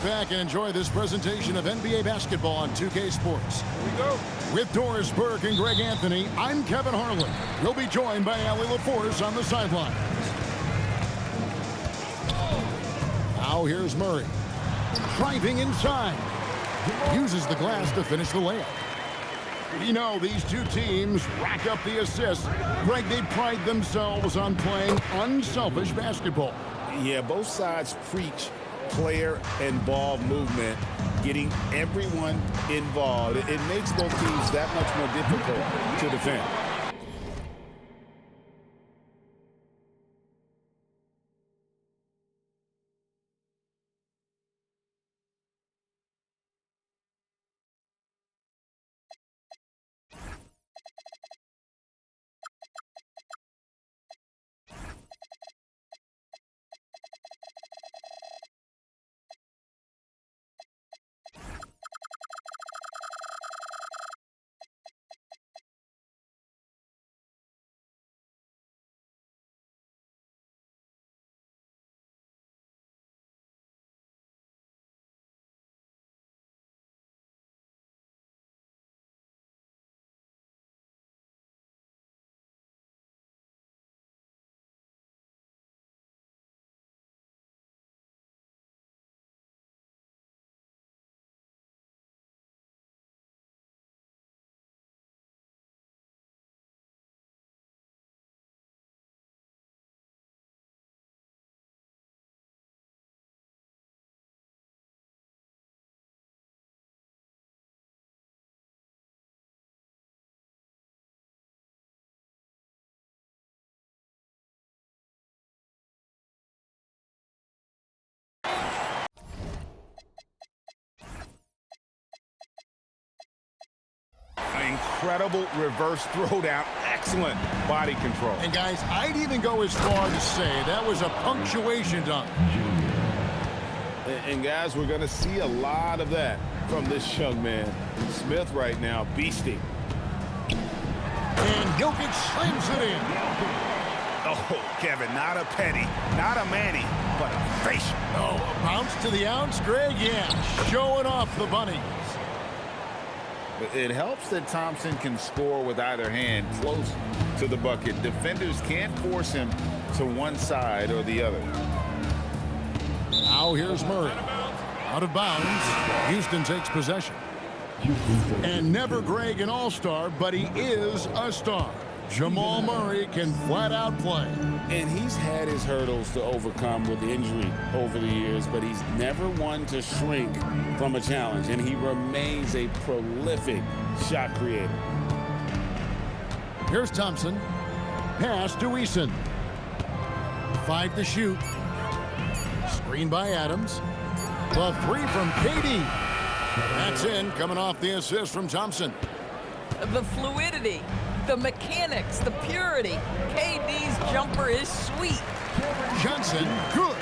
Sit back and enjoy this presentation of NBA basketball on 2K Sports. Here we go. With Doris Burke and Greg Anthony, I'm Kevin Harlan. We'll be joined by Ali LaForce on the sideline. Now here's Murray. Driving inside. Uses the glass to finish the layup. We know these two teams rack up the assists. Greg, they pride themselves on playing unselfish basketball. Yeah, both sides preach player and ball movement, getting everyone involved. It makes both teams that much more difficult to defend. Incredible reverse throwdown. Excellent body control. And guys, I'd even go as far to say that was a punctuation dunk. And guys, we're going to see a lot of that from this young man. Smith right now beasting. And Jokic slams it in. Oh, Kevin, not a penny, not a Manny, but a facial. Oh, a bounce to the ounce, Greg? Yeah, showing off the bunny. It helps that Thompson can score with either hand close to the bucket. Defenders can't force him to one side or the other. Now here's Murray. Out of bounds. Houston takes possession. And never Greg an all-star, but he is a star. Jamal Murray can flat out play. And he's had his hurdles to overcome with injury over the years, but he's never one to shrink from a challenge, and he remains a prolific shot creator. Here's Thompson. Pass to Eason. 5 to shoot. Screen by Adams. The three from KD. That's in, coming off the assist from Thompson. The fluidity, the mechanics, the purity. KD's jumper is sweet. Johnson, good.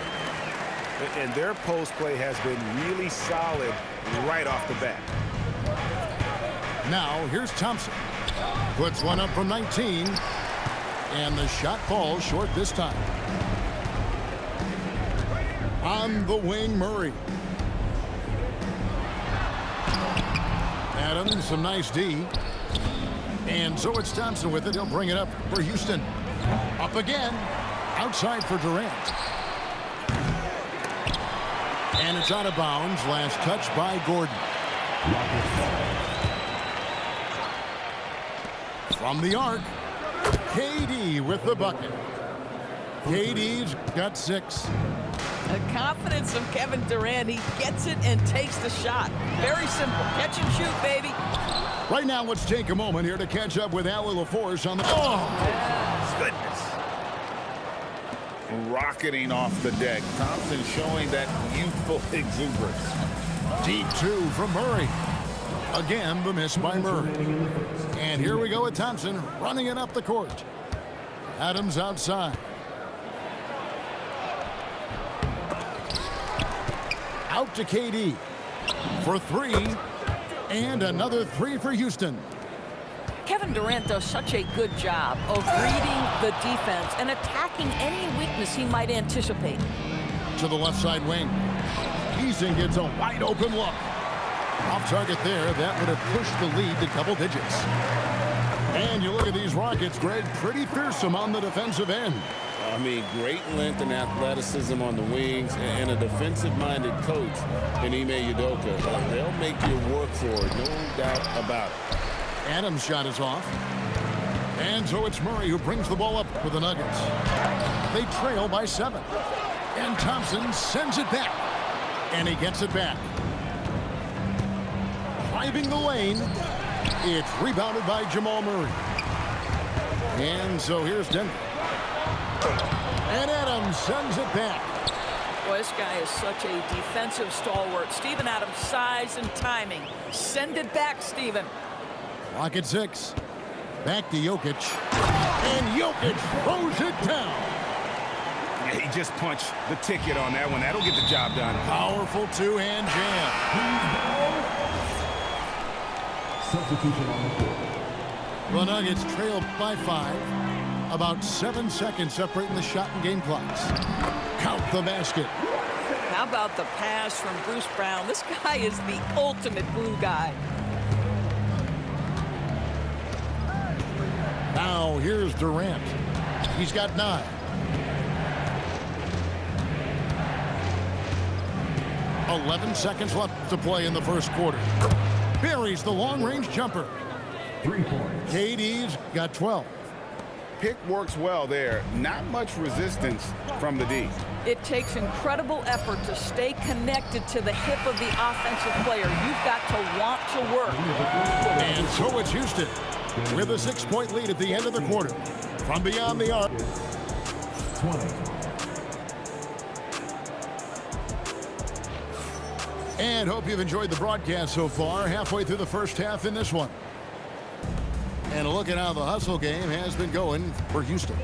And their post play has been really solid right off the bat. Now here's Thompson. Puts one up from 19. And the shot falls short this time. On the wing, Murray. Adams, some nice D. And so it's Thompson with it. He'll bring it up for Houston. Up again. Outside for Durant. And it's out of bounds. Last touch by Gordon. From the arc, KD with the bucket. KD's got 6. The confidence of Kevin Durant. He gets it and takes the shot. Very simple. Catch and shoot, baby. Right now, let's take a moment here to catch up with Ali LaForce on the... Oh! Goodness. Rocketing off the deck. Thompson showing that youthful exuberance. Deep 2 from Murray. Again, the miss by Murray. And here we go with Thompson running it up the court. Adams outside. Out to KD for 3. And another 3 for Houston. Kevin Durant does such a good job of reading the defense and attacking any weakness he might anticipate. To the left side wing. He sees and gets a wide open look. Off target there. That would have pushed the lead to double digits. And you look at these Rockets, Greg, pretty fearsome on the defensive end. I mean, great length and athleticism on the wings, and a defensive-minded coach in Ime Udoka. They'll make you work for it, no doubt about it. Adams' shot is off. And so it's Murray who brings the ball up for the Nuggets. They trail by 7. And Thompson sends it back. And he gets it back. Driving the lane. It's rebounded by Jamal Murray. And so here's Denver. And Adams sends it back. Boy, this guy is such a defensive stalwart. Steven Adams' size and timing. Send it back, Steven. Clock at 6. Back to Jokic. And Jokic throws it down. Yeah, he just punched the ticket on that one. That'll get the job done. Powerful two-hand jam. Substitution on the court. The Nuggets trail by 5. About 7 seconds separating the shot and game clocks. Count the basket. How about the pass from Bruce Brown? This guy is the ultimate glue guy. Now here's Durant. He's got 9. "11 seconds left to play in the first quarter. Buries the long-range jumper. 3 points. KD's got 12. Pick works well there. Not much resistance from the D. It takes incredible effort to stay connected to the hip of the offensive player. You've got to want to work. And so it's Houston with a 6-point lead at the end of the quarter. From beyond the arc. 20. And hope you've enjoyed the broadcast so far. Halfway through the first half in this one. And a look at how the hustle game has been going for Houston.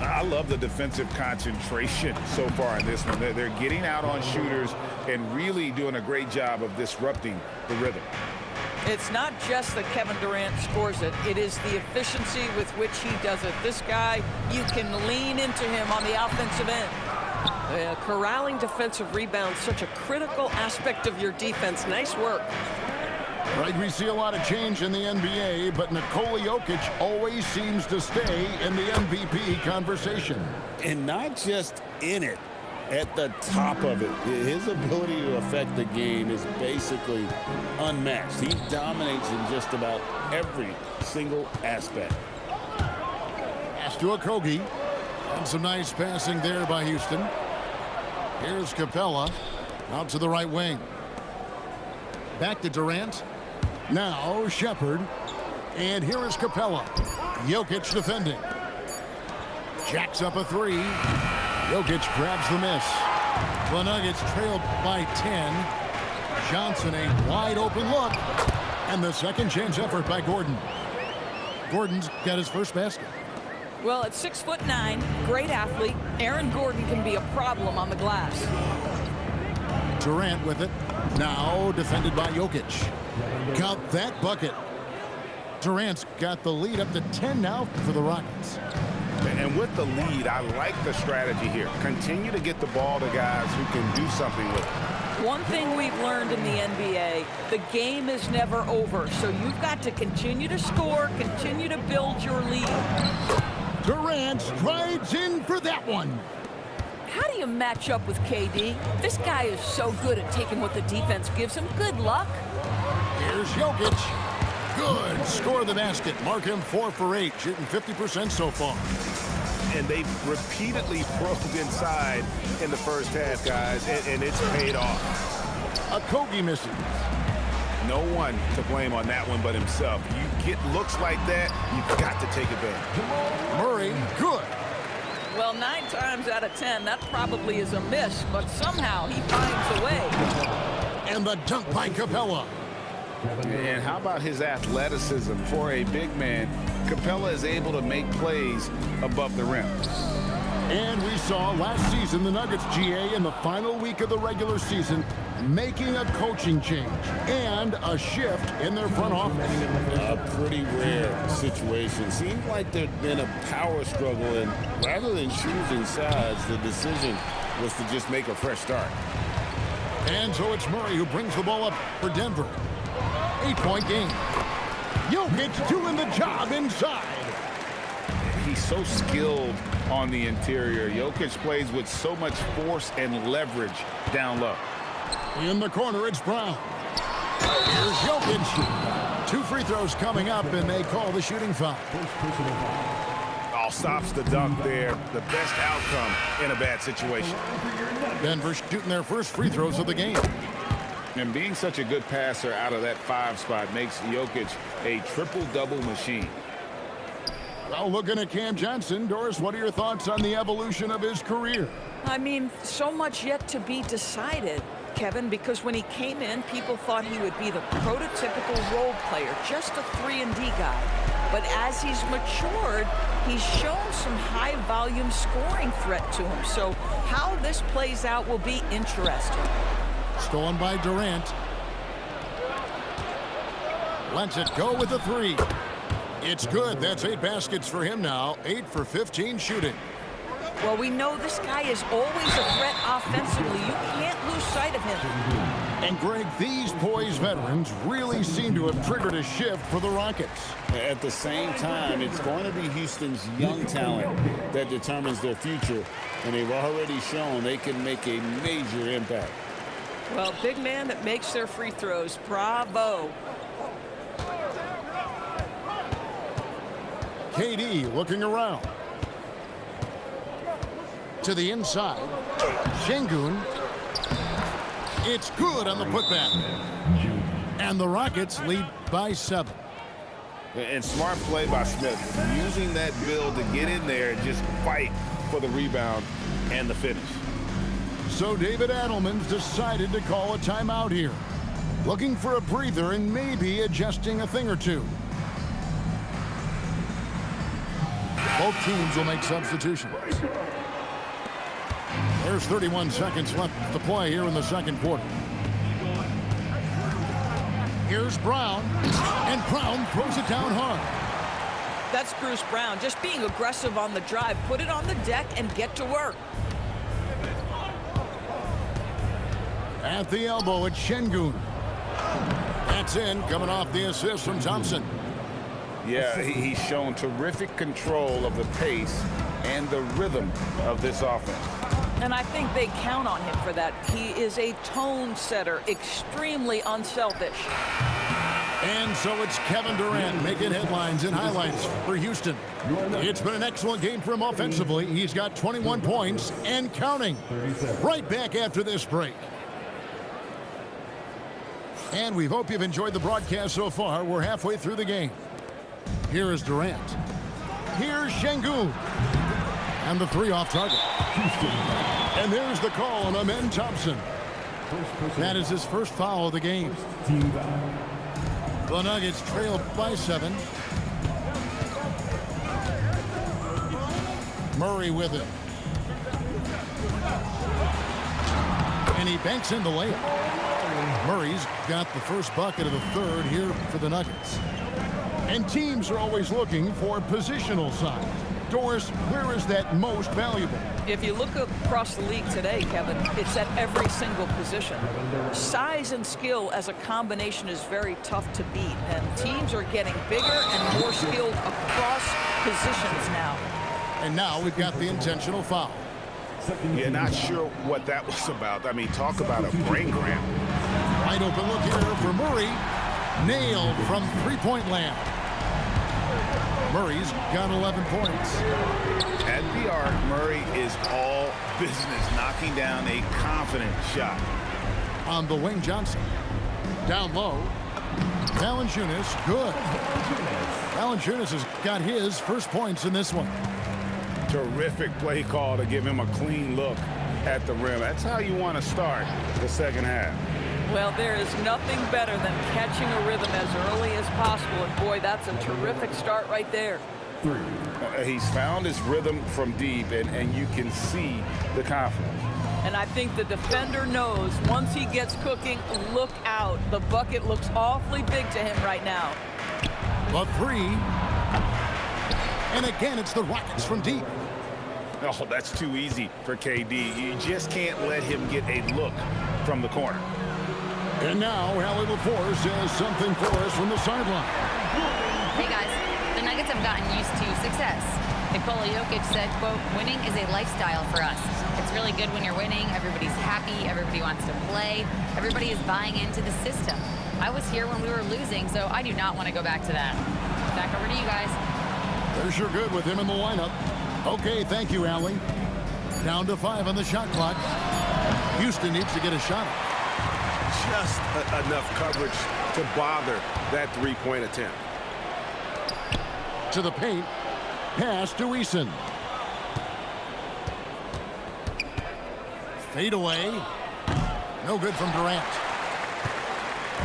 I love the defensive concentration so far in this one. They're getting out on shooters and really doing a great job of disrupting the rhythm. It's not just that Kevin Durant scores it. It is the efficiency with which he does it. This guy, you can lean into him on the offensive end. Corralling defensive rebounds, such a critical aspect of your defense. Nice work. Right, we see a lot of change in the NBA, but Nikola Jokic always seems to stay in the MVP conversation. And not just in it, at the top of it. His ability to affect the game is basically unmatched. He dominates in just about every single aspect. Pass to Okogie. And some nice passing there by Houston. Here's Capella out to the right wing. Back to Durant. Now Shepherd. And here is Capella. Jokic defending. Jacks up a 3. Jokic grabs the miss. The Nuggets trailed by 10. Johnson a wide open look. And the second chance effort by Gordon. Gordon's got his first basket. Well, at 6'9", great athlete, Aaron Gordon can be a problem on the glass. Durant with it. Now defended by Jokic. Count that bucket. Durant's got the lead up to 10 now for the Rockets. And with the lead, I like the strategy here. Continue to get the ball to guys who can do something with it. One thing we've learned in the NBA, the game is never over. So you've got to continue to score, continue to build your lead. Durant strides in for that one. How do you match up with KD? This guy is so good at taking what the defense gives him. Good luck. Here's Jokic. Good. Score the basket. Mark him 4 for 8, shooting 50% so far. And they've repeatedly probed inside in the first half, guys, and it's paid off. Okogie missing. No one to blame on that one but himself. You get looks like that, you've got to take advantage. Murray, good. Well, 9 times out of 10, that probably is a miss, but somehow he finds a way. And the dunk by Capella. And how about his athleticism for a big man? Capella is able to make plays above the rim. And we saw last season the Nuggets GA in the final week of the regular season making a coaching change and a shift in their front office. A pretty rare situation. Seems like there's been a power struggle, and rather than choosing sides, the decision was to just make a fresh start. And so it's Murray who brings the ball up for Denver. 8-point game. Jokic doing the job inside. He's so skilled on the interior. Jokic plays with so much force and leverage down low. In the corner, it's Brown. Here's Jokic. 2 free throws coming up, and they call the shooting foul. Oh, stops the dunk there. The best outcome in a bad situation. Denver shooting their first free throws of the game. And being such a good passer out of that 5 spot makes Jokic a triple-double machine. Well, looking at Cam Johnson, Doris, what are your thoughts on the evolution of his career? I mean, so much yet to be decided, Kevin, because when he came in, people thought he would be the prototypical role player, just a 3-and-D guy. But as he's matured, he's shown some high-volume scoring threat to him. So how this plays out will be interesting. Stolen by Durant. Lets it go with the 3. It's good. That's 8 baskets for him now. 8 for 15 shooting. Well, we know this guy is always a threat offensively. You can't lose sight of him. And, Greg, these poised veterans really seem to have triggered a shift for the Rockets. At the same time, it's going to be Houston's young talent that determines their future, and they've already shown they can make a major impact. Well, big man that makes their free throws. Bravo. KD looking around. To the inside. Şengün. It's good on the putback. And the Rockets lead by 7. And smart play by Smith, using that build to get in there and just fight for the rebound and the finish. So David Adelman's decided to call a timeout here. Looking for a breather and maybe adjusting a thing or two. Both teams will make substitutions. There's 31 seconds left to play here in the second quarter. Here's Brown, and Brown throws it down hard. That's Bruce Brown, just being aggressive on the drive. Put it on the deck and get to work. At the elbow, it's Şengün. That's in, coming off the assist from Thompson. Yeah, he's shown terrific control of the pace and the rhythm of this offense. And I think they count on him for that. He is a tone setter, extremely unselfish. And so it's Kevin Durant making headlines and highlights for Houston. It's been an excellent game for him offensively. He's got 21 points and counting. Right back after this break. And we hope you've enjoyed the broadcast so far. We're halfway through the game. Here is Durant. Here's Şengün. And the 3 off target. And there's the call on Amen Thompson. That is his first foul of the game. The Nuggets trail by 7. Murray with it. And he banks in the layup. Murray's got the first bucket of the third here for the Nuggets. And teams are always looking for positional size. Doris, where is that most valuable? If you look across the league today, Kevin, it's at every single position. Size and skill as a combination is very tough to beat, and teams are getting bigger and more skilled across positions now. And now we've got the intentional foul. Yeah, not sure what that was about. I mean, talk about a brain cramp. Wide open look here for Murray. Nailed from three-point land. Murray's got 11 points. At the arc, Murray is all business, knocking down a confident shot. On the wing, Johnson. Down low. Valanciunas, good. Valanciunas has got his first points in this one. Terrific play call to give him a clean look at the rim. That's how you want to start the second half. Well, there is nothing better than catching a rhythm as early as possible. And boy, that's a terrific start right there. He's found his rhythm from deep, and you can see the confidence. And I think the defender knows once he gets cooking, look out. The bucket looks awfully big to him right now. The 3. And again, it's the Rockets from deep. Oh, that's too easy for KD. You just can't let him get a look from the corner. And now Allie LaForce says something for us from the sideline. Hey guys, the Nuggets have gotten used to success. Nikola Jokic said, quote, winning is a lifestyle for us. It's really good when you're winning. Everybody's happy. Everybody wants to play. Everybody is buying into the system. I was here when we were losing, so I do not want to go back to that. Back over to you guys. They're sure good with him in the lineup. Okay, thank you, Allie. Down to 5 on the shot clock. Houston needs to get a shot. Just enough coverage to bother that three-point attempt. To the paint. Pass to Eason. Fade away. No good from Durant.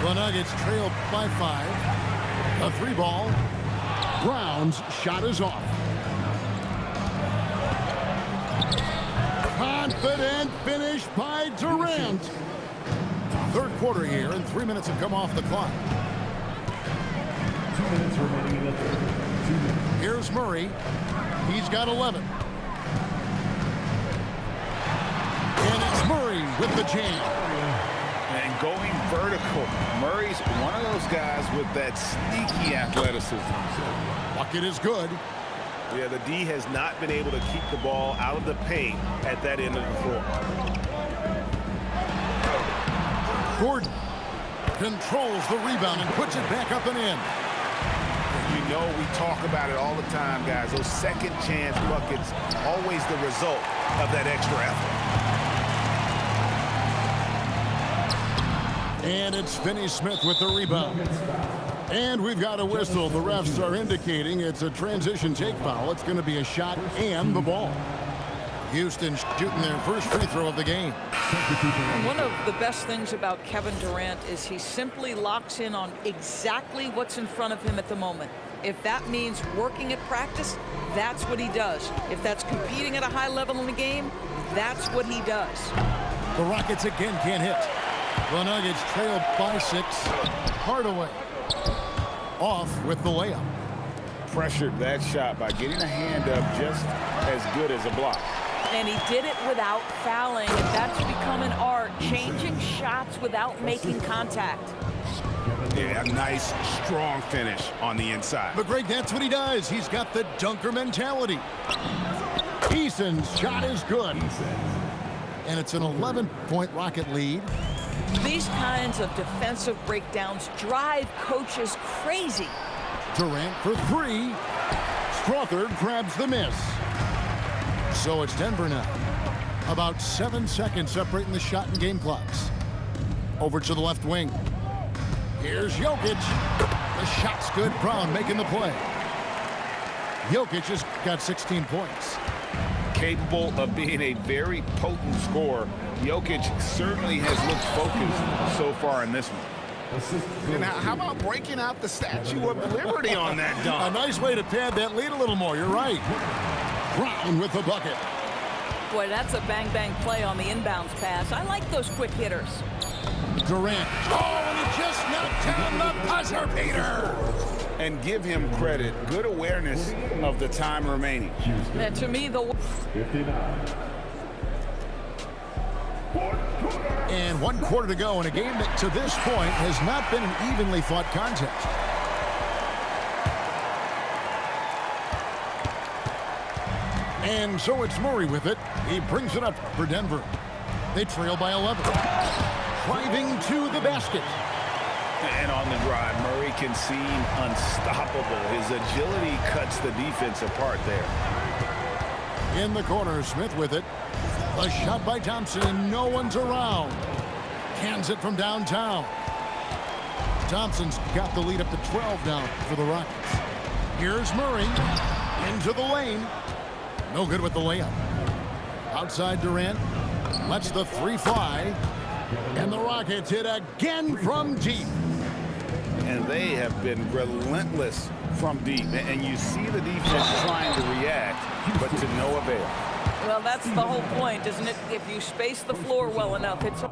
The Nuggets trail by 5. A 3 ball. Brown's shot is off. Confident finish by Durant. Third quarter here, and 3 minutes have come off the clock. 2 minutes remaining in the third. 2 minutes. Here's Murray. He's got 11. And it's Murray with the jam. And going vertical. Murray's one of those guys with that sneaky athleticism. Bucket is good. Yeah, the D has not been able to keep the ball out of the paint at that end of the floor. Gordon controls the rebound and puts it back up and in. You know, we talk about it all the time, guys. Those second chance buckets, always the result of that extra effort. And it's Finney-Smith with the rebound. And we've got a whistle. The refs are indicating it's a transition take foul. It's going to be a shot and the ball. Houston shooting their first free throw of the game. One of the best things about Kevin Durant is he simply locks in on exactly what's in front of him at the moment. If that means working at practice, that's what he does. If that's competing at a high level in the game, that's what he does. The Rockets again can't hit. The Nuggets trail by 6. Hardaway off with the layup. Pressured that shot by getting a hand up just as good as a block. And he did it without fouling, and that's become an art, changing shots without making contact. Yeah, a nice, strong finish on the inside. But Greg, that's what he does. He's got the dunker mentality. Eason's shot is good. And it's an 11-point Rocket lead. These kinds of defensive breakdowns drive coaches crazy. Durant for 3. Strawthard grabs the miss. So it's Denver now. About 7 seconds separating the shot and game clocks. Over to the left wing. Here's Jokic. The shot's good. Brown making the play. Jokic has got 16 points. Capable of being a very potent scorer. Jokic certainly has looked focused so far in this one. And how about breaking out the Statue of Liberty on that A dunk? nice way to pad that lead a little more. You're right. Brown with the bucket. Boy, that's a bang-bang play on the inbounds pass. I like those quick hitters. Durant. Oh, and he just knocked down the buzzer beater. And give him credit. Good awareness of the time remaining. To me, the 59. And 1 quarter to go in a game that to this point has not been an evenly fought contest. And so it's Murray with it. He brings it up for Denver. They trail by 11. Driving to the basket. And on the drive, Murray can seem unstoppable. His agility cuts the defense apart there. In the corner, Smith with it. A shot by Thompson, and no one's around. Cans it from downtown. Thompson's got the lead up to 12 now for the Rockets. Here's Murray into the lane. No good with the layup. Outside Durant. Lets the 3 fly. And the Rockets hit again from deep. And they have been relentless from deep. And you see the defense trying to react, but to no avail. well, that's the whole point, isn't it? If you space the floor well enough, it's